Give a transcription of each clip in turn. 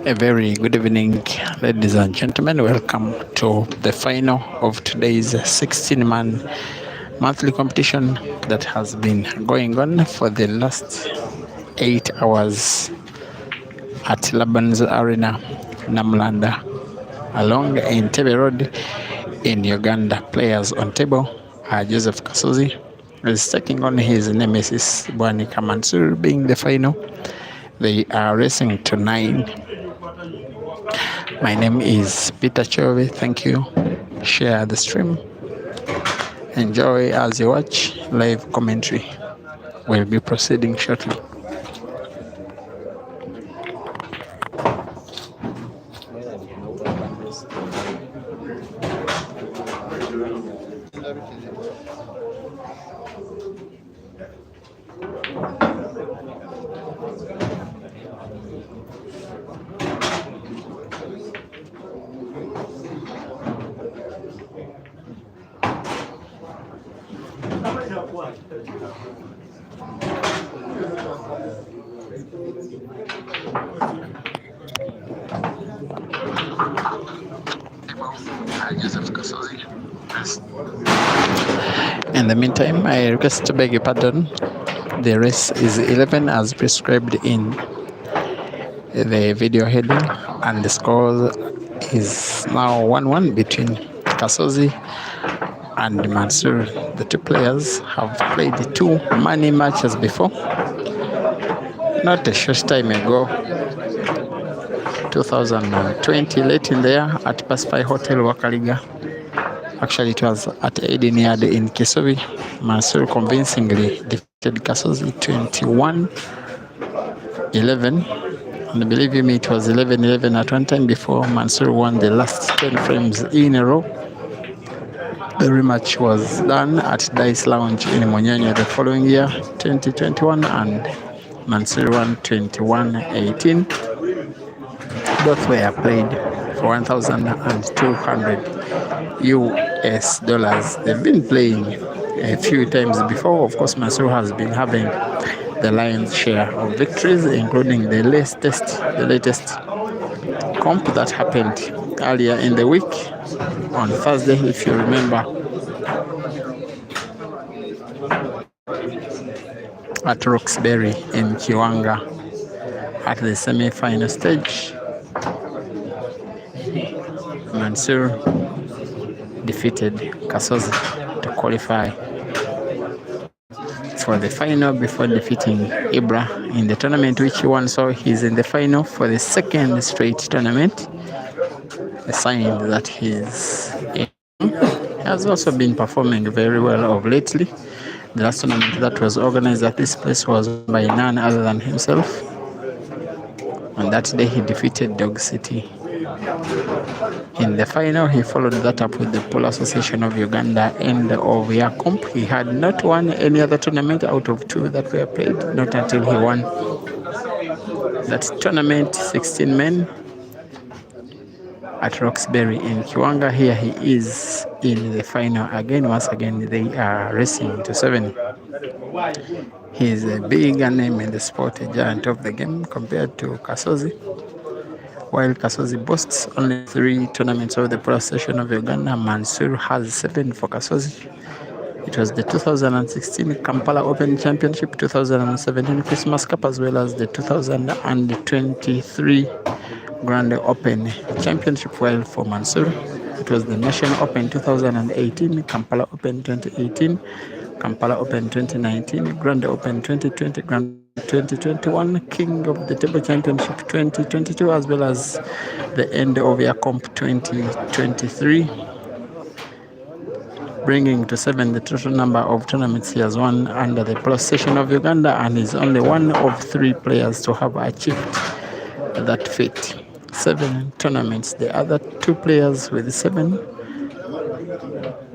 A very good evening, ladies and gentlemen. Welcome to the final of today's 16-man monthly competition that has been going on for the last 8 hours at Laban's Arena, Namlanda, along Entebbe Road in Uganda. Players on table are Joseph Kasozi is taking on his nemesis Bwanika Mansoor, being the final. They are racing to 9. My name is Peter Chove. Thank you. Share the stream. Enjoy as you watch live commentary. We'll be proceeding shortly. Joseph Kasozi. In the meantime, I request to beg your pardon. The race is 11 as prescribed in the video heading, and the score is now 1-1 between Kasozi and Mansoor. The two players have played two money matches before. Not a short time ago, 2020, late in the year at Paspai Hotel Wakaliga. Actually, it was at Eden Yard in Kasozi. Mansoor convincingly defeated Kasozi 21-11. And believe me, it was 11-11 at one time before Mansoor won the last 10 frames in a row. The rematch was done at Dice Lounge in Monyanya the following year, 2021, and Mansoor won 21-18. Both were played for 1,200 US dollars. They've been playing a few times before. Of course, Mansoor has been having the lion's share of victories, including the latest comp that happened earlier in the week on Thursday, if you remember, at Roxbury in Kiwanga at the semi-final stage. Mansoor defeated Kasozi to qualify for the final before defeating Ibra in the tournament which he won. So he's in the final for the second straight tournament, a sign that he has also been performing very well of lately. The last tournament that was organized at this place was by none other than himself. On that day, he defeated Dog City. In the final, he followed that up with the Polo Association of Uganda end of year comp. He had not won any other tournament out of two that were played, not until he won that tournament, 16 men at Roxbury in Kiwanga. Here he is in the final again. Once again, they are racing to 7. He is a bigger name in the sport, a giant of the game compared to Kasozi. While Kasozi boasts only 3 tournaments of the Pro Association of Uganda, Mansoor has 7 for Kasozi. It was the 2016 Kampala Open Championship, 2017 Christmas Cup, as well as the 2023 Grand Open Championship. While for Mansoor, it was the National Open 2018, Kampala Open 2018, Kampala Open 2019, Grand Open 2020, Grand 2021, King of the Table Championship 2022, as well as the end of year comp 2023, bringing to 7 the total number of tournaments he has won under the Pro Association of Uganda, and is only one of 3 players to have achieved that feat. 7 tournaments. The other 2 players with 7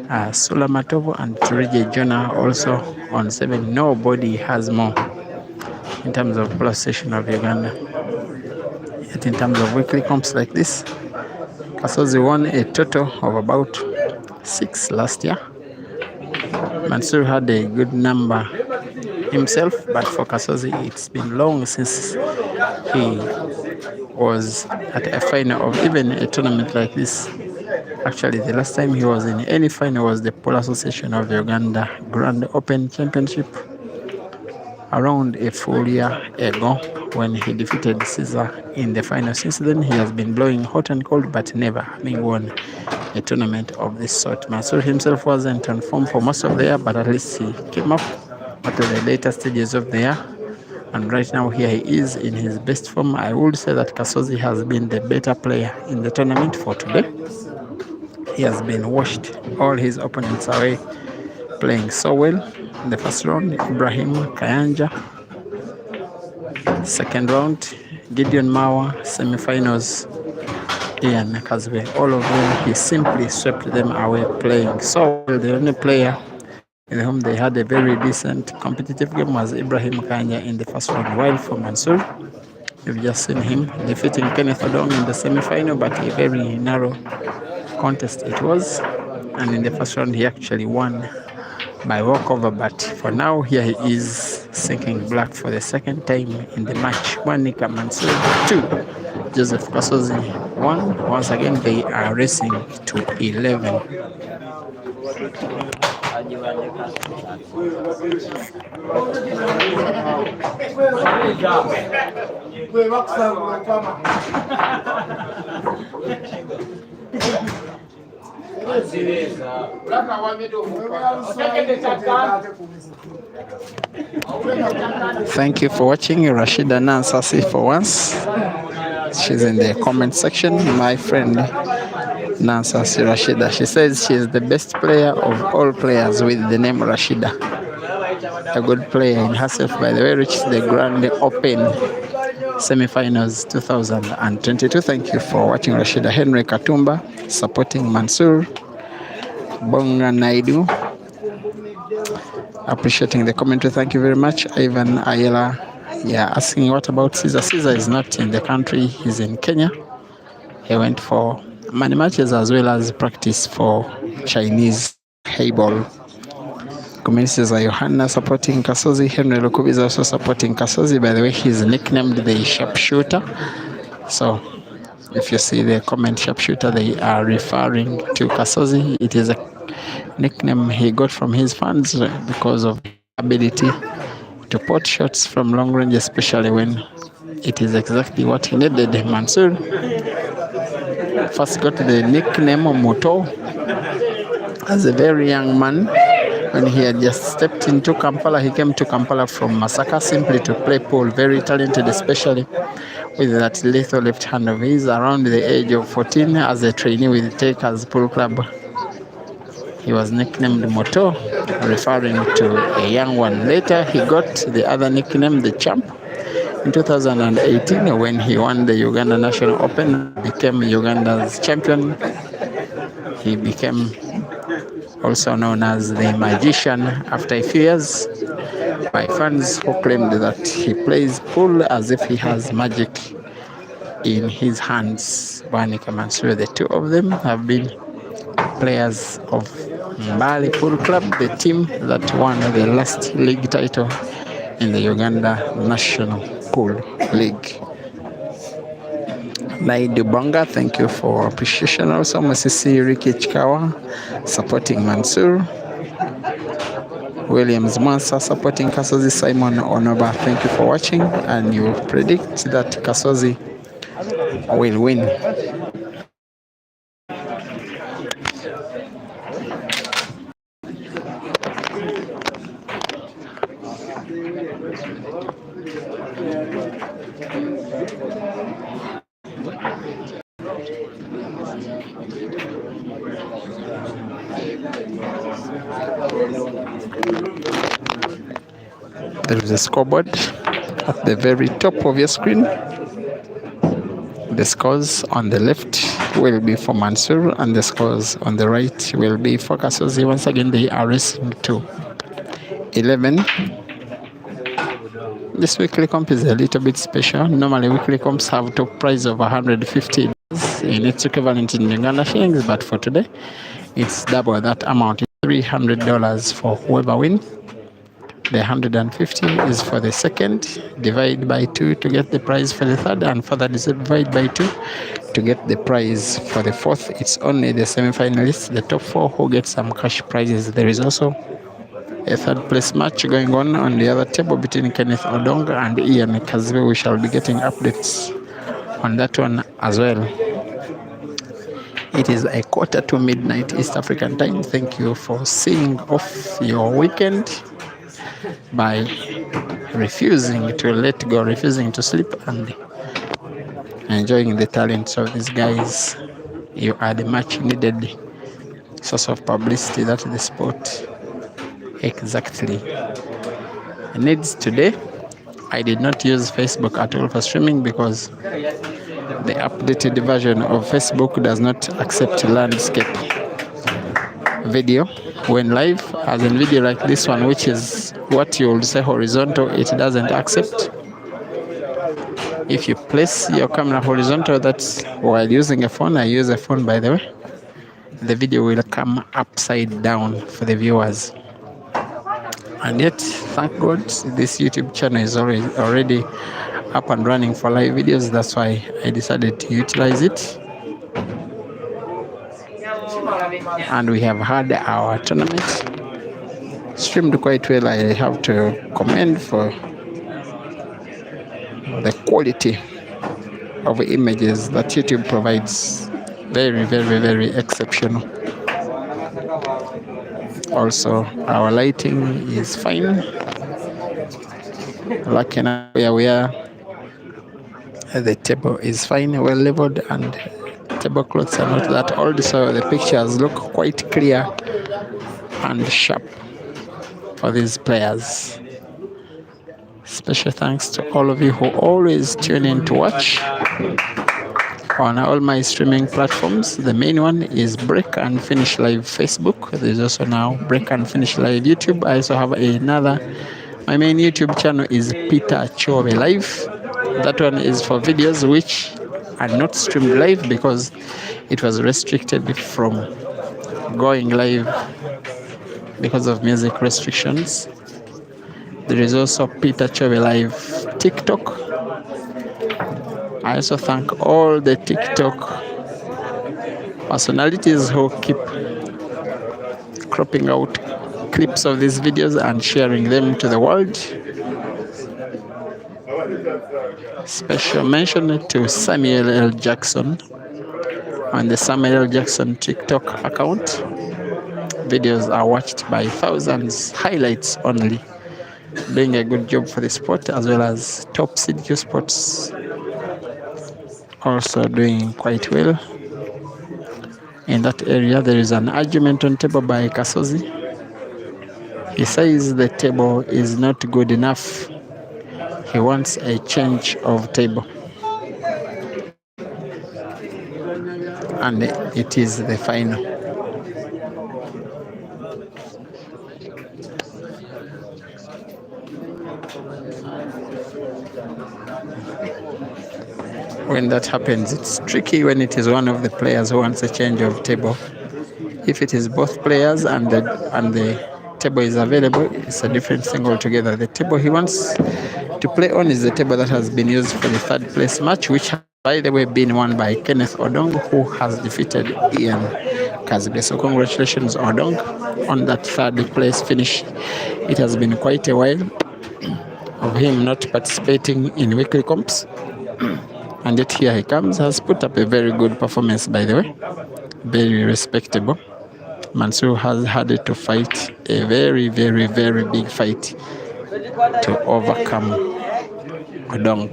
are Sula Matovo and Turije Jonah, also on 7. Nobody has more in terms of Pro Association of Uganda. Yet in terms of weekly comps like this, Kasozi won a total of about 6 last year. Mansoor had a good number himself, but for Kasozi, it's been long since he was at a final of even a tournament like this. Actually, the last time he was in any final was the Polo Association of Uganda Grand Open Championship around a full year ago when he defeated Caesar in the final. Since then, he has been blowing hot and cold, but never having won a tournament of this sort. Mansoor himself wasn't on form for most of the year, but at least he came up at the later stages of the year. And right now, here he is in his best form. I would say that Kasozi has been the better player in the tournament for today. He has been washed all his opponents away, playing so well. In the first round, Ibrahim Kayanja. Second round, Gideon Mawa. Semi-finals, Ian Kazwe. All of them, he simply swept them away playing so well. The only player in whom they had a very decent competitive game was Ibrahim Kanya in the first round, while for Mansoor, you've just seen him defeating Kenneth Odong in the semi-final, but a very narrow contest it was. And in the first round, he actually won by walkover. But for now, here he is sinking black for the second time in the match. One Nika Mansour, two Joseph Kasozi, one. Once again, they are racing to 11. Thank you for watching. Rashida Nansasi for once. She's in the comment section. My friend Nansasi Rashida. She says she is the best player of all players with the name Rashida. A good player in herself, by the way, reached the Grand Open semi-finals 2022. Thank you for watching. Rashida. Henry Katumba supporting Mansoor. Bonga Naidu appreciating the commentary. Thank you very much. Ivan Ayela, yeah, asking what about Caesar. Caesar is not in the country. He's in Kenya. He went for many matches as well as practice for Chinese Hayball. Communities are Johanna supporting Kasozi. Henry Lukubi is also supporting Kasozi. By the way, he's nicknamed the sharpshooter. So if you see the comment sharpshooter, they are referring to Kasozi. It is a nickname he got from his fans because of ability to pot shots from long range, especially when it is exactly what he needed. Mansoor first got the nickname Moto as a very young man. When he had just stepped into Kampala, he came to Kampala from Masaka simply to play pool. Very talented, especially with that lethal left hand of his. Around the age of 14, as a trainee with Takers Pool Club, he was nicknamed Moto, referring to a young one. Later, he got the other nickname, the Champ. In 2018, when he won the Uganda National Open, became Uganda's champion, he became also known as the Magician after a few years by fans who claimed that he plays pool as if he has magic in his hands. Wanika Mansour, the two of them have been players of Mbali Pool Club, the team that won the last league title in the Uganda National Pool League. Naidu Bonga, thank you for appreciation. Also, Masisi Riki Chikawa supporting Mansoor. Williams Mansa supporting Kasozi. Simon Onoba, thank you for watching. And you predict that Kasozi will win. There is a scoreboard at the very top of your screen. The scores on the left will be for Mansoor, and the scores on the right will be for Kasozi. Once again, they are racing to 11. This weekly comp is a little bit special. Normally, weekly comps have top prize of $150 in its equivalent in Uganda shillings, but for today, it's double that amount. It's $300 for whoever wins. The 150 is for the second, divide by 2 to get the prize for the third, and further divide by 2 to get the prize for the fourth. It's only the semi-finalists, the top 4, who get some cash prizes. There is also a third place match going on the other table between Kenneth Odong and Ian Kazwe. We shall be getting updates on that one as well. It is a quarter to midnight East African time. Thank you for seeing off your weekend by refusing to let go, refusing to sleep, and enjoying the talents of these guys. You are the much needed source of publicity that the sport exactly needs today. I did not use Facebook at all for streaming because The updated version of Facebook does not accept landscape video when live, as in video like this one, which is what you would say horizontal, it doesn't accept. If you place your camera horizontal, that's while using a phone, I use a phone by the way, the video will come upside down for the viewers. And yet, thank God, this YouTube channel is already up and running for live videos. That's why I decided to utilize it. And we have had our tournament streamed quite well. I have to commend for the quality of images that YouTube provides. Very, very, very exceptional. Also, our lighting is fine. Lucky enough where we are, the table is fine, well leveled, and tablecloths are not that old, so the pictures look quite clear and sharp for these players. Special thanks to all of you who always tune in to watch on all my streaming platforms. The main one is Break and Finish Live Facebook. There's also now Break and Finish Live YouTube. I also have another. My main YouTube channel is Peter Chobe Live. That one is for videos which are not streamed live because it was restricted from going live because of music restrictions. There is also Peter Chobe Live TikTok. I also thank all the TikTok personalities who keep cropping out clips of these videos and sharing them to the world. Special mention to Samuel L. Jackson on the Samuel L. Jackson TikTok account. Videos are watched by thousands, highlights only. Doing a good job for the sport, as well as Top CDQ Sports also doing quite well. In that area, there is an argument on table by Kasozi. He says the table is not good enough. He wants a change of table. And it is the final. When that happens, it's tricky when it is one of the players who wants a change of table. If it is both players and the table is available, it's a different thing altogether. The table he wants to play on is the table that has been used for the third place match, which has, by the way, been won by Kenneth Odong, who has defeated Ian Kazbe. So congratulations, Odong, on that third place finish. It has been quite a while of him not participating in weekly comps. And yet here he comes, has put up a very good performance, by the way. Very respectable. Mansoor has had to fight a very, very, very big fight to overcome Odong.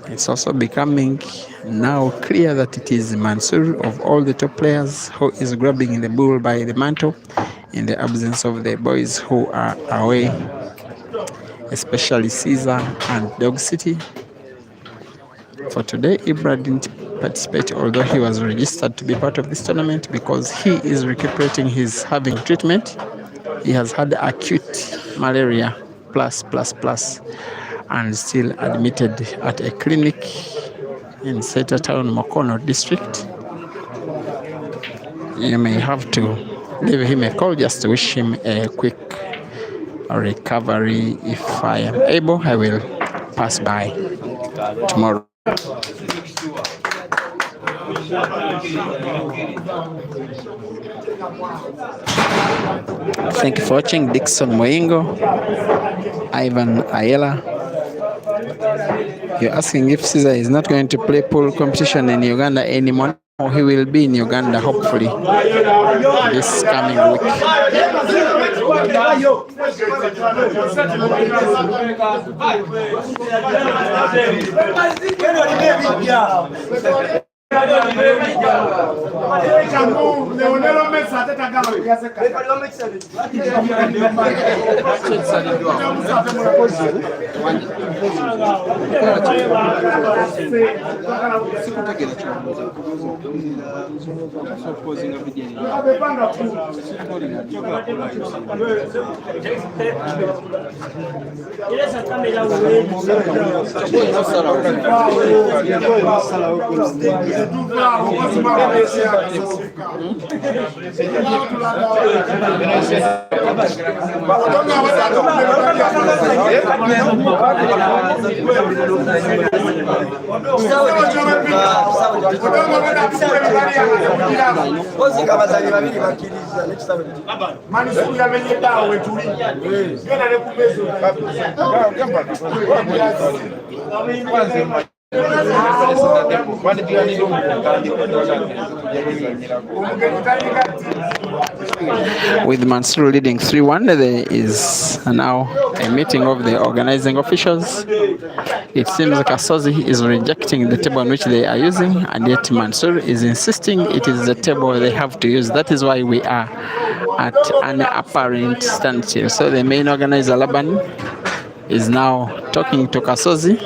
It's also becoming now clear that it is Mansoor of all the top players who is grabbing the bull by the mantle in the absence of the boys who are away, especially Caesar and Dog City. For today, Ibra didn't participate, although he was registered to be part of this tournament because he is recuperating. He's having treatment. He has had acute malaria plus, and still admitted at a clinic in Seta Town, Mokono district. You may have to leave him a call just to wish him a quick recovery. If I am able, I will pass by tomorrow. Thank you for watching. Dixon Moingo, Ivan Ayala. You're asking if Caesar is not going to play pool competition in Uganda anymore. No, he will be in Uganda hopefully this coming week. Mansoor yamenye dawe tuli. Genda ne kumezo. With Mansoor leading 3-1, there is now a meeting of the organizing officials. It seems Kasozi is rejecting the table on which they are using, and yet Mansoor is insisting it is the table they have to use. That is why we are at an apparent standstill. So the main organizer, Laban, is now talking to Kasozi.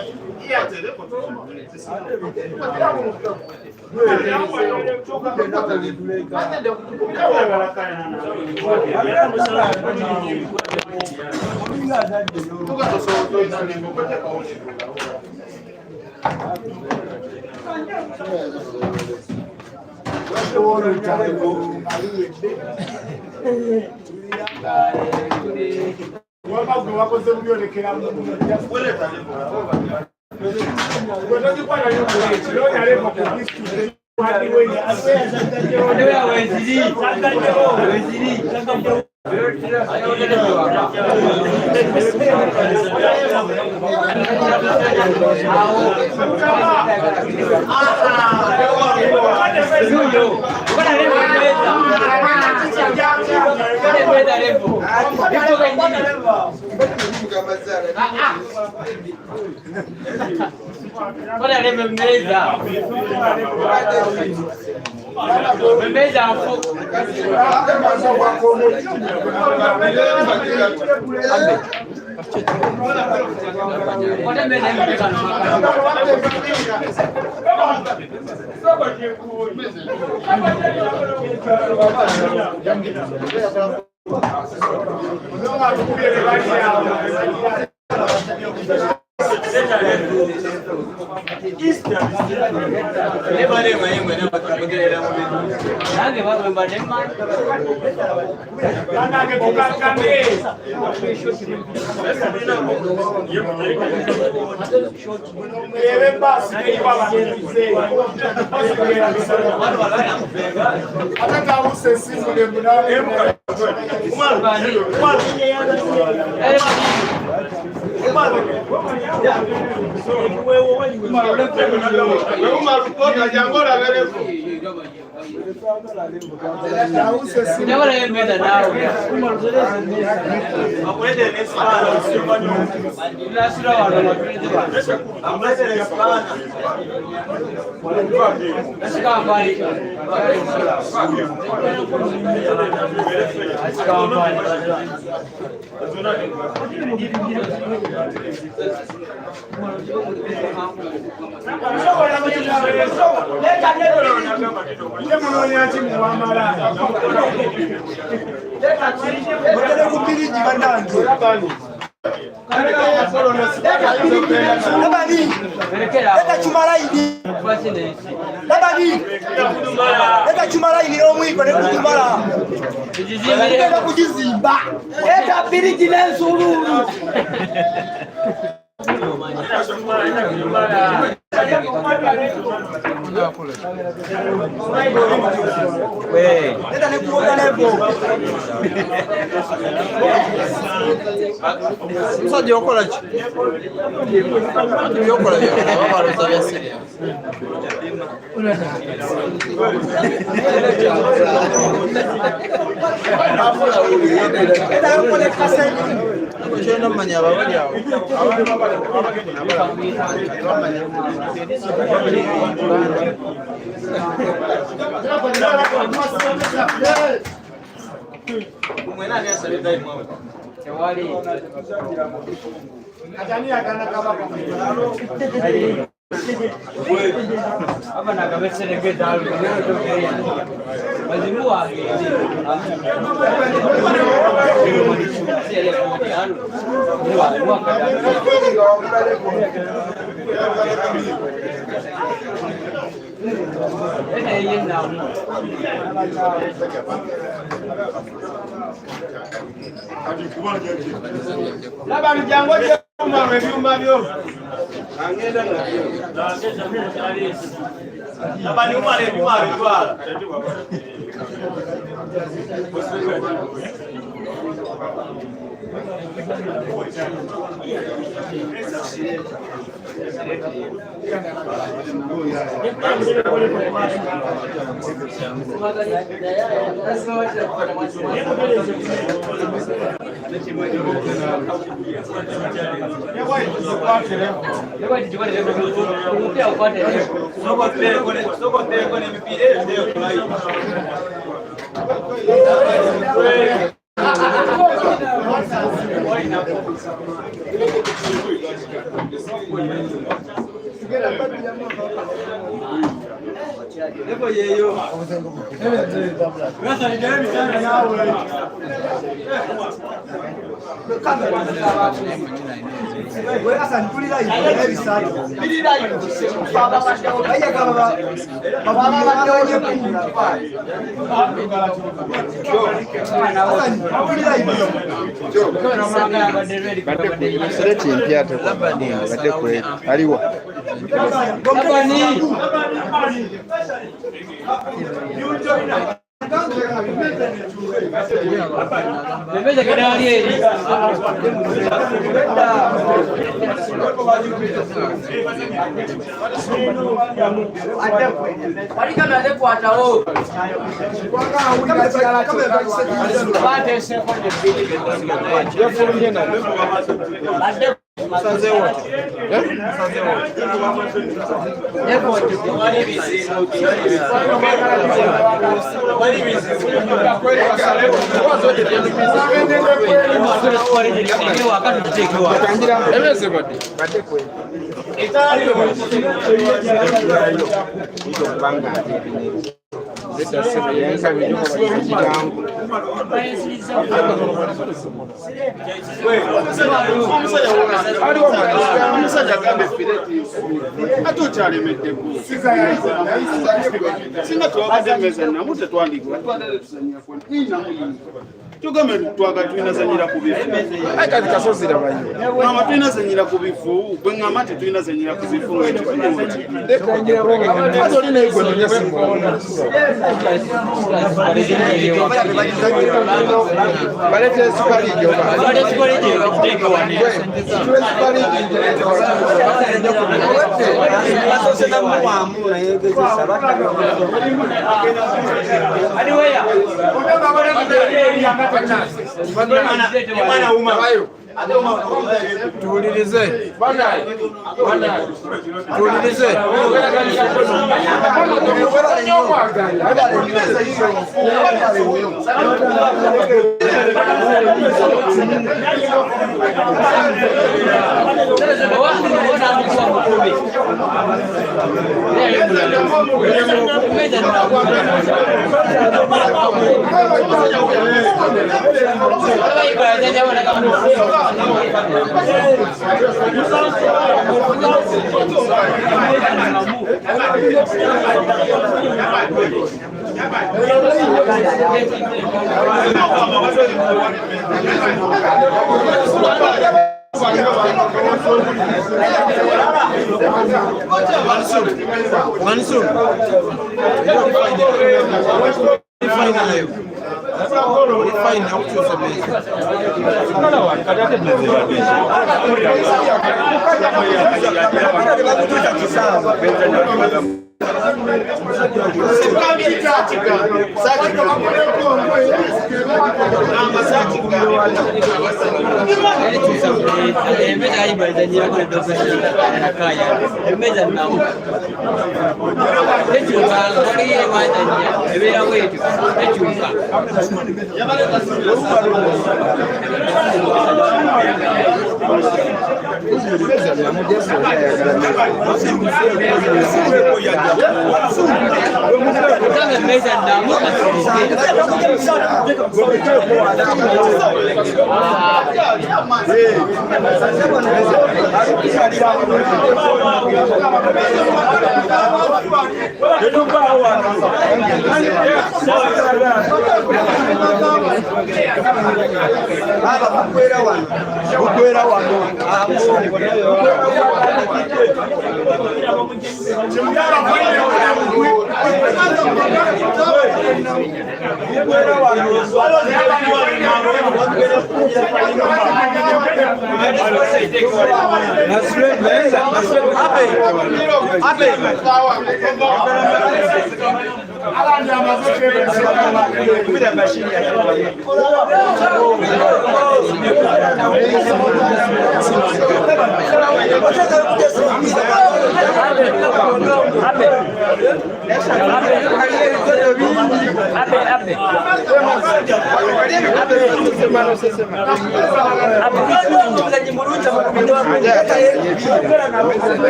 Apa nak kami sedekah dalam mazimua Kasozi mama twinazanyira ku bifu bwe ngamati twinazanyira ku bifu Mansoor,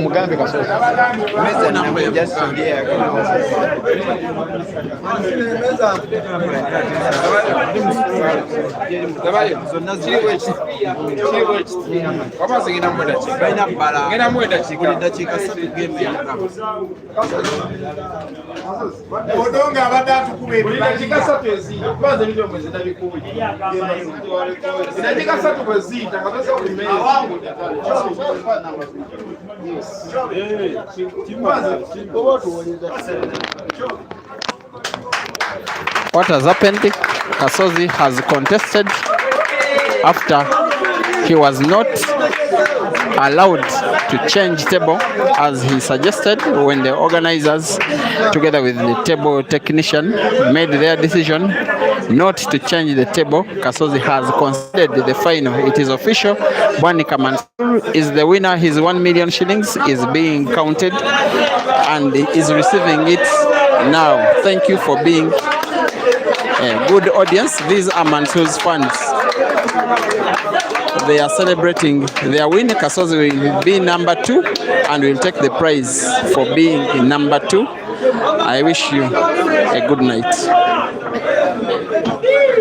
Mugambi Kasozi. What has happened? Kasozi has contested after he was not allowed to change table as he suggested when the organizers, together with the table technician, made their decision not to change the table. Kasozi has conceded the final. It is official. Bwanika Mansoor is the winner. His 1 million shillings is being counted and is receiving it now. Thank you for being a good audience. These are Mansoor's funds. they are celebrating their win. Kasozi will be number 2 and will take the prize for being in number 2. I wish you a good night.